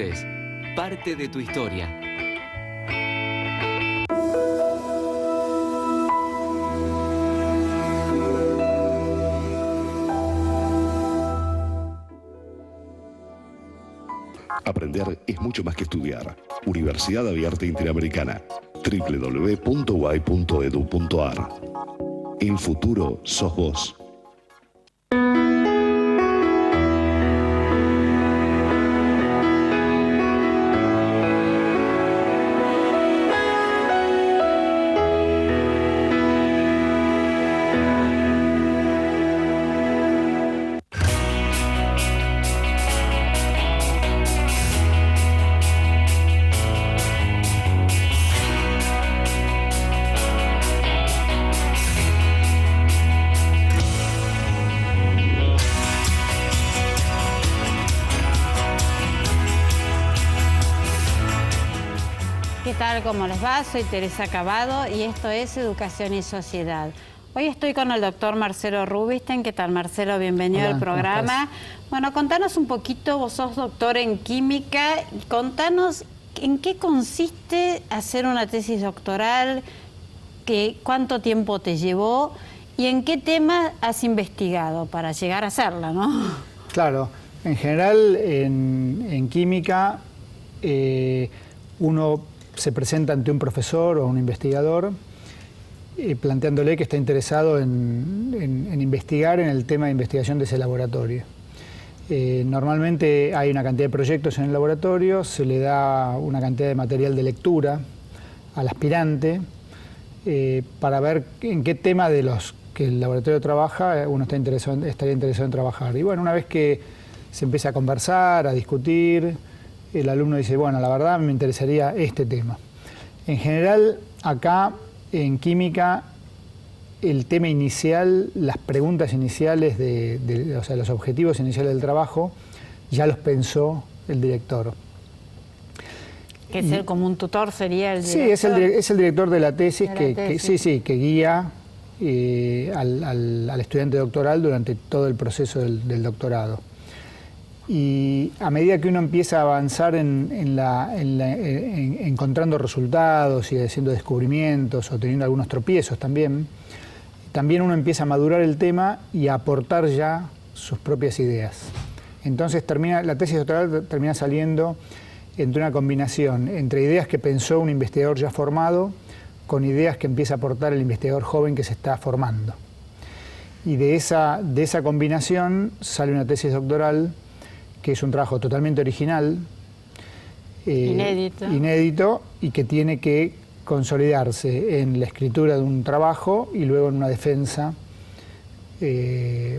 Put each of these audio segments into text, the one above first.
Voces, parte de tu historia. Aprender es mucho más que estudiar. Universidad Abierta Interamericana. www.uay.edu.ar. El futuro sos vos. ¿Qué tal? ¿Cómo les va? Soy Teresa Cavado y esto es Educación y Sociedad. Hoy estoy con el doctor Marcelo Rubinstein. ¿Qué tal, Marcelo? Bienvenido al programa. Bueno, contanos un poquito, vos sos doctor en química, y contanos en qué consiste hacer una tesis doctoral, cuánto tiempo te llevó y en qué tema has investigado para llegar a hacerla, ¿no? Claro, en general en química uno se presenta ante un profesor o un investigador planteándole que está interesado en investigar en el tema de investigación de ese laboratorio. Normalmente hay una cantidad de proyectos en el laboratorio, se le da una cantidad de material de lectura al aspirante para ver en qué tema de los que el laboratorio trabaja uno estaría interesado en trabajar. Y bueno, una vez que se empieza a conversar, a discutir, el alumno dice, bueno, la verdad me interesaría este tema. En general, acá en química, el tema inicial, las preguntas iniciales, o sea, los objetivos iniciales del trabajo, ya los pensó el director. Que ser como un tutor sería el director. Sí, es el director de la tesis, que guía al estudiante doctoral durante todo el proceso del doctorado. Y a medida que uno empieza a avanzar encontrando resultados y haciendo descubrimientos o teniendo algunos tropiezos también uno empieza a madurar el tema y a aportar ya sus propias ideas. Entonces la tesis doctoral termina saliendo entre una combinación entre ideas que pensó un investigador ya formado con ideas que empieza a aportar el investigador joven que se está formando. Y de esa combinación sale una tesis doctoral que es un trabajo totalmente original, inédito, y que tiene que consolidarse en la escritura de un trabajo y luego en una defensa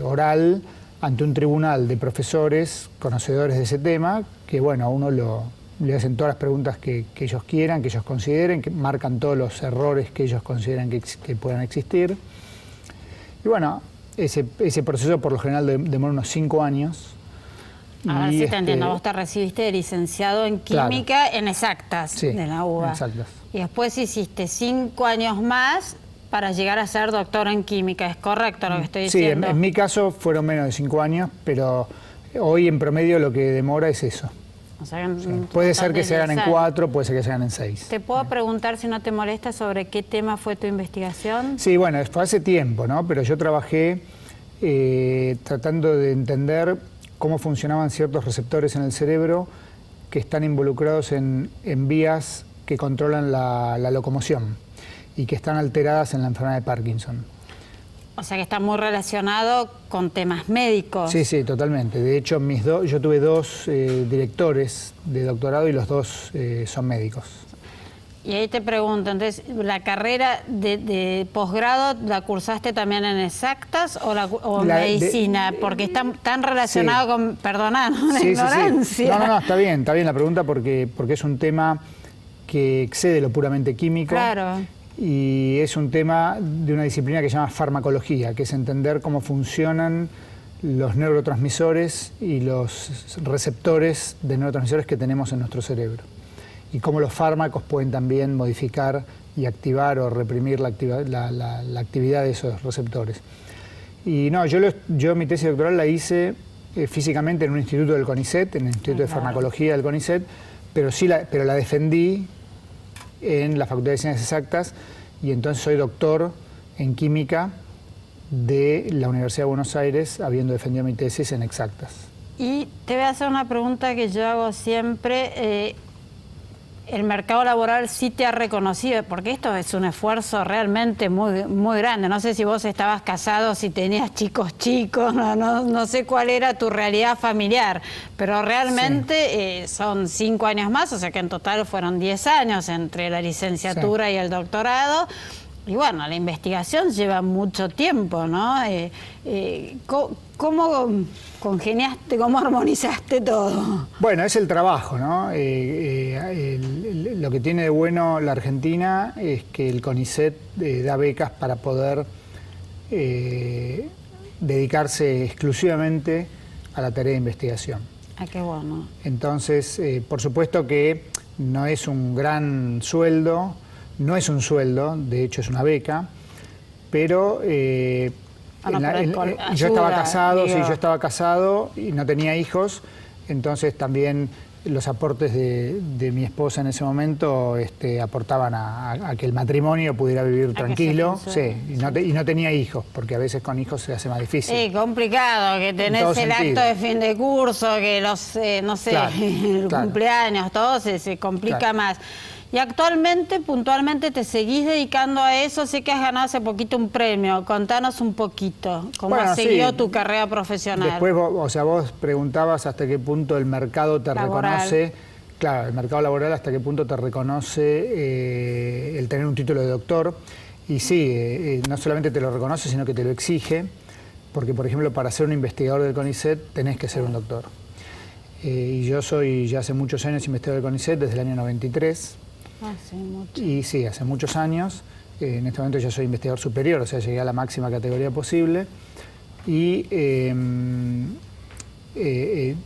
oral ante un tribunal de profesores conocedores de ese tema, que bueno, a uno le hacen todas las preguntas que ellos quieran, que ellos consideren, que marcan todos los errores que ellos consideran que puedan existir. Y bueno, ese proceso por lo general demora unos 5 años. A ver si te entiendo, vos te recibiste de licenciado en química, claro, en exactas, sí, de la UBA. Exactas. Y después hiciste 5 años más para llegar a ser doctor en química. ¿Es correcto lo que estoy diciendo? Sí, en mi caso fueron menos de 5 años, pero hoy en promedio lo que demora es eso. O sea, sí. Puede ser que se hagan en 4, puede ser que se hagan en 6. ¿Te puedo preguntar, si no te molesta, sobre qué tema fue tu investigación? Sí, bueno, fue hace tiempo, ¿no? Pero yo trabajé tratando de entender cómo funcionaban ciertos receptores en el cerebro que están involucrados en vías que controlan la locomoción y que están alteradas en la enfermedad de Parkinson. O sea que está muy relacionado con temas médicos. Sí, sí, totalmente. De hecho, yo tuve 2 directores de doctorado y los 2 son médicos. Y ahí te pregunto, entonces, ¿la carrera de posgrado la cursaste también en exactas o medicina? Porque está tan relacionado con, perdona, ¿no? La ignorancia. Sí. No, está bien la pregunta porque es un tema que excede lo puramente químico. Claro. Y es un tema de una disciplina que se llama farmacología, que es entender cómo funcionan los neurotransmisores y los receptores de neurotransmisores que tenemos en nuestro cerebro. Y cómo los fármacos pueden también modificar y activar o reprimir la actividad de esos receptores. Y no, yo mi tesis doctoral la hice físicamente en un instituto del CONICET, en el Instituto de Farmacología del CONICET, pero la defendí en la Facultad de Ciencias Exactas y entonces soy doctor en química de la Universidad de Buenos Aires, habiendo defendido mi tesis en exactas. Y te voy a hacer una pregunta que yo hago siempre. ¿El mercado laboral sí te ha reconocido? Porque esto es un esfuerzo realmente muy grande. No sé si vos estabas casado, si tenías chicos, no sé cuál era tu realidad familiar, pero realmente son 5 años más, o sea que en total fueron 10 años entre la licenciatura y el doctorado. Y bueno, la investigación lleva mucho tiempo, ¿no? ¿Cómo congeniaste, cómo armonizaste todo? Bueno, es el trabajo, ¿no? Lo que tiene de bueno la Argentina es que el CONICET da becas para poder dedicarse exclusivamente a la tarea de investigación. Ah, qué bueno. Entonces, por supuesto que no es un gran sueldo, no es un sueldo, de hecho es una beca, pero yo estaba casado, sí, yo estaba casado y no tenía hijos, entonces también los aportes de mi esposa en ese momento aportaban a que el matrimonio pudiera vivir tranquilo, y no tenía hijos, porque a veces con hijos se hace más difícil. Sí, complicado, que tenés el acto de fin de curso, que los, no sé, el cumpleaños, todo se complica más. Y actualmente, puntualmente, te seguís dedicando a eso. Sé que has ganado hace poquito un premio. Contanos un poquito cómo has seguido tu carrera profesional. Después, vos preguntabas hasta qué punto el mercado te reconoce. Claro, el mercado laboral hasta qué punto te reconoce el tener un título de doctor. Y sí, no solamente te lo reconoce, sino que te lo exige. Porque, por ejemplo, para ser un investigador del CONICET tenés que ser un doctor. Y yo soy ya hace muchos años investigador del CONICET, desde el año 93. Hace mucho. Y sí, hace muchos años. En este momento yo soy investigador superior, o sea, llegué a la máxima categoría posible. Y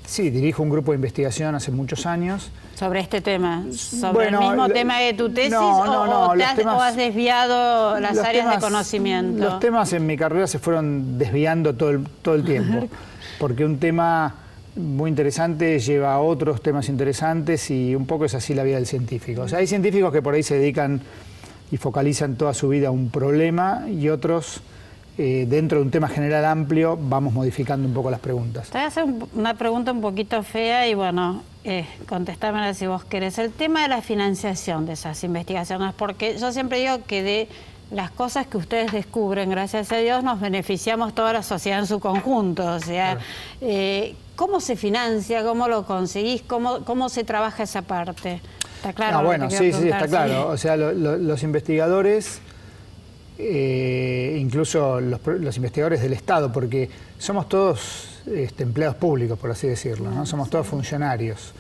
sí, dirijo un grupo de investigación hace muchos años. ¿Sobre este tema? ¿Sobre el mismo tema de tu tesis o has desviado las áreas de conocimiento? Los temas en mi carrera se fueron desviando todo el tiempo, porque un tema muy interesante lleva a otros temas interesantes y un poco es así la vida del científico. O sea, hay científicos que por ahí se dedican y focalizan toda su vida a un problema y otros, dentro de un tema general amplio, vamos modificando un poco las preguntas. Te voy a hacer una pregunta un poquito fea y bueno, contestármela si vos querés. El tema de la financiación de esas investigaciones, porque yo siempre digo que de las cosas que ustedes descubren, gracias a Dios, nos beneficiamos toda la sociedad en su conjunto. O sea, ¿cómo se financia? ¿Cómo lo conseguís? ¿Cómo se trabaja esa parte? ¿Está claro? Bueno, sí, está claro. O sea, los investigadores, incluso los investigadores del Estado, porque somos todos empleados públicos, por así decirlo, ¿no? Somos todos funcionarios.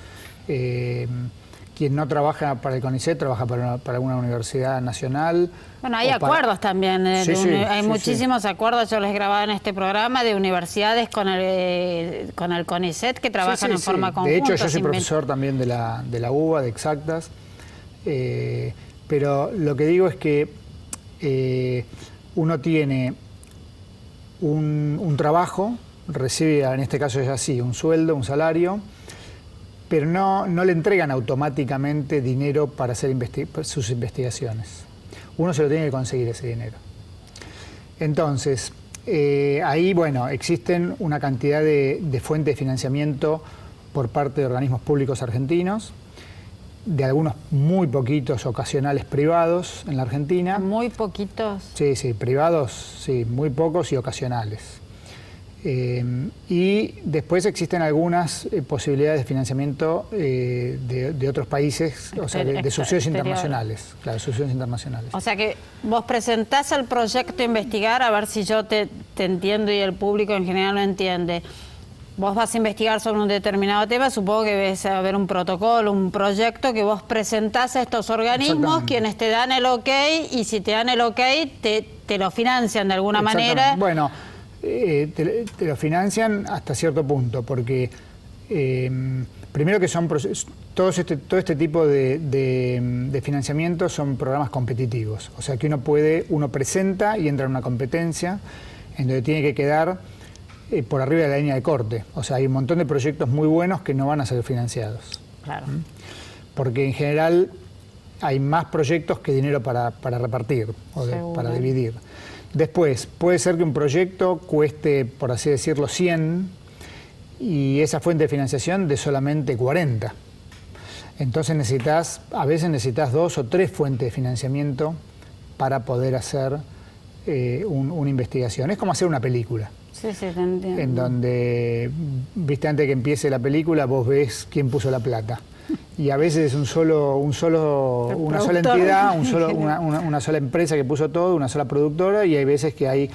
Quien no trabaja para el CONICET trabaja para una universidad nacional. Bueno, hay acuerdos también. Hay muchísimos acuerdos, yo les grababa en este programa, de universidades con el CONICET que trabajan en forma conjunta. De hecho, yo soy profesor también de la UBA, de exactas. Pero lo que digo es que uno tiene un trabajo, recibe, en este caso es así, un sueldo, un salario, pero no le entregan automáticamente dinero para hacer sus investigaciones. Uno se lo tiene que conseguir ese dinero. Entonces, ahí, bueno, existen una cantidad de fuentes de financiamiento por parte de organismos públicos argentinos, de algunos muy poquitos ocasionales privados en la Argentina. ¿Muy poquitos? Sí, privados, sí, muy pocos y ocasionales. Y después existen algunas posibilidades de financiamiento de otros países, o sea, de subsidios internacionales. Claro, subsidios internacionales. O sea que vos presentás el proyecto a investigar, a ver si yo te entiendo y el público en general lo entiende. Vos vas a investigar sobre un determinado tema, supongo que debe haber un protocolo, un proyecto que vos presentás a estos organismos, quienes te dan el ok, y si te dan el ok, te lo financian de alguna manera. Bueno, te lo financian hasta cierto punto, porque primero que son todo este tipo de financiamiento son programas competitivos, o sea que uno presenta y entra en una competencia en donde tiene que quedar por arriba de la línea de corte. O sea, hay un montón de proyectos muy buenos que no van a ser financiados. Claro. Porque en general hay más proyectos que dinero para repartir o para dividir. Después, puede ser que un proyecto cueste, por así decirlo, 100 y esa fuente de financiación de solamente 40. Entonces a veces necesitas 2 o 3 fuentes de financiamiento para poder hacer una investigación. Es como hacer una película. Sí, te entiendo. En donde, viste, antes de que empiece la película, vos ves quién puso la plata. Y a veces es una sola entidad, una sola empresa que puso todo, una sola productora, y hay veces que hay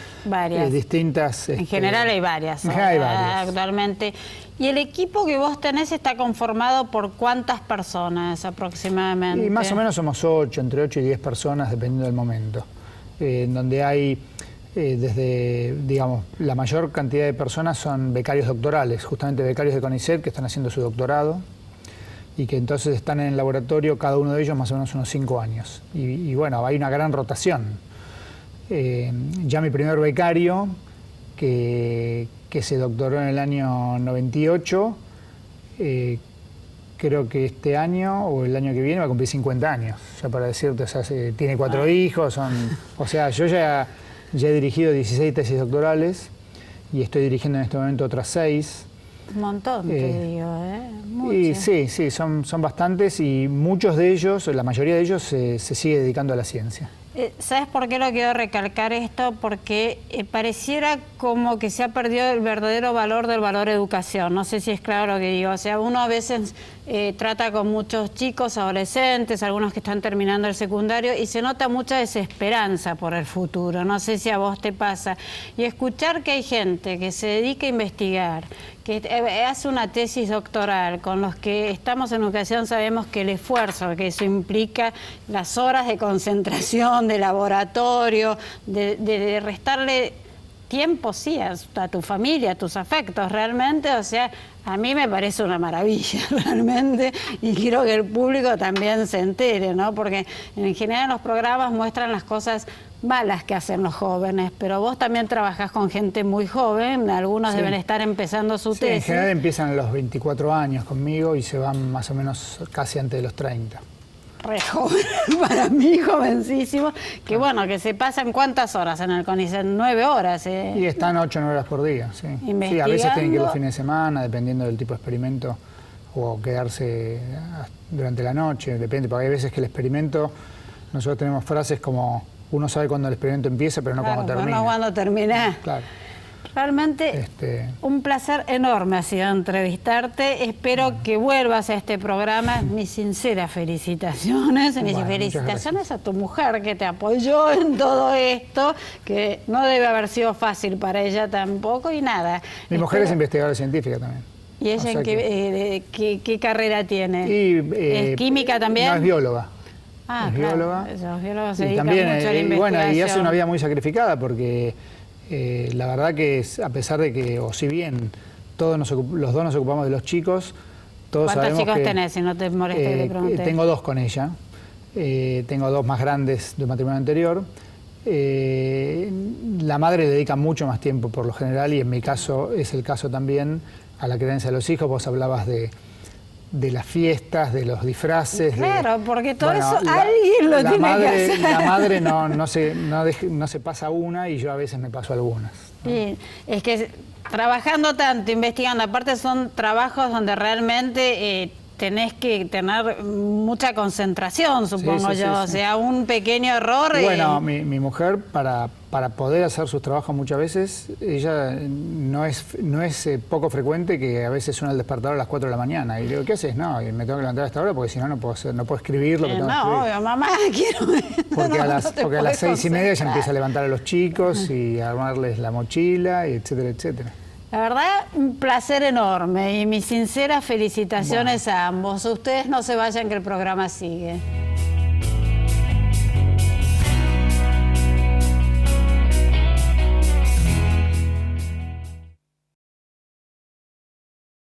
distintas... En general hay varias. Actualmente. ¿Y el equipo que vos tenés está conformado por cuántas personas aproximadamente? Y más o menos somos 8, entre 8 y 10 personas, dependiendo del momento. En donde hay... desde, digamos, la mayor cantidad de personas son becarios doctorales, justamente becarios de CONICET que están haciendo su doctorado y que entonces están en el laboratorio, cada uno de ellos más o menos unos 5 años. Y bueno, hay una gran rotación. Ya mi primer becario, que se doctoró en el año 98, creo que este año o el año que viene va a cumplir 50 años, ya para decirte, o sea, tiene 4 hijos, o sea, yo ya he dirigido 16 tesis doctorales y estoy dirigiendo en este momento otras 6. Un montón, te digo, Mucho. Y sí, son bastantes y muchos de ellos, la mayoría de ellos se sigue dedicando a la ciencia. ¿Sabes por qué lo quiero recalcar esto? Porque pareciera como que se ha perdido el verdadero valor del valor educación. No sé si es claro lo que digo. O sea, uno a veces trata con muchos chicos, adolescentes, algunos que están terminando el secundario, y se nota mucha desesperanza por el futuro. No sé si a vos te pasa. Y escuchar que hay gente que se dedica a investigar, que hace una tesis doctoral, con los que estamos en educación sabemos que el esfuerzo que eso implica, las horas de concentración, de laboratorio, de restarle tiempo, sí, a tu familia, a tus afectos, realmente, o sea, a mí me parece una maravilla, realmente, y quiero que el público también se entere, ¿no? Porque en general los programas muestran las cosas malas que hacen los jóvenes, pero vos también trabajás con gente muy joven, algunos deben estar empezando su tesis. En general empiezan a los 24 años conmigo y se van más o menos casi antes de los 30. Re joven, para mí jovencísimo, que bueno, que se pasan ¿cuántas horas en el CONICET? 9 horas. Y están 8 o 9 horas por día, sí. Sí, a veces tienen que ir los fines de semana, dependiendo del tipo de experimento, o quedarse durante la noche, depende, porque hay veces que el experimento, nosotros tenemos frases como, uno sabe cuándo el experimento empieza, pero no cuándo termina. No cuándo termina. Claro. Realmente un placer enorme ha sido entrevistarte. Espero que vuelvas a este programa. Mis sinceras felicitaciones. Mis felicitaciones a tu mujer que te apoyó en todo esto, que no debe haber sido fácil para ella tampoco. Y nada. Mi mujer es investigadora científica también. ¿Y ella en qué carrera tiene? ¿Es química también? No, es bióloga. Ah, es claro. bióloga. Los biólogos se dedican también, mucho a la investigación. Y hace una vida muy sacrificada porque la verdad que a pesar de que, o si bien los dos nos ocupamos de los chicos, todos sabemos que... ¿Cuántos chicos tenés, si no te molesta que te pregunte? Tengo 2 con ella. Tengo 2 más grandes de matrimonio anterior. La madre le dedica mucho más tiempo por lo general y en mi caso es el caso también a la crianza de los hijos. Vos hablabas de las fiestas, de los disfraces. Claro, porque todo eso alguien lo tiene que hacer. La madre no se pasa una y yo a veces me paso algunas. Sí, es que trabajando tanto, investigando, aparte son trabajos donde realmente tenés que tener mucha concentración, supongo yo. O sea, un pequeño error... Bueno, mi mujer, para poder hacer sus trabajos muchas veces, ella no es poco frecuente que a veces suena el despertador a las 4 de la mañana. Y le digo, ¿qué haces? No, y me tengo que levantar a esta hora porque si no, no puedo escribir lo que tengo que escribir. No, obvio, mamá, quiero... Porque a las 6:30 ya empieza a levantar a los chicos y a armarles la mochila, y etcétera, etcétera. La verdad, un placer enorme y mis sinceras felicitaciones a ambos. Ustedes no se vayan que el programa sigue.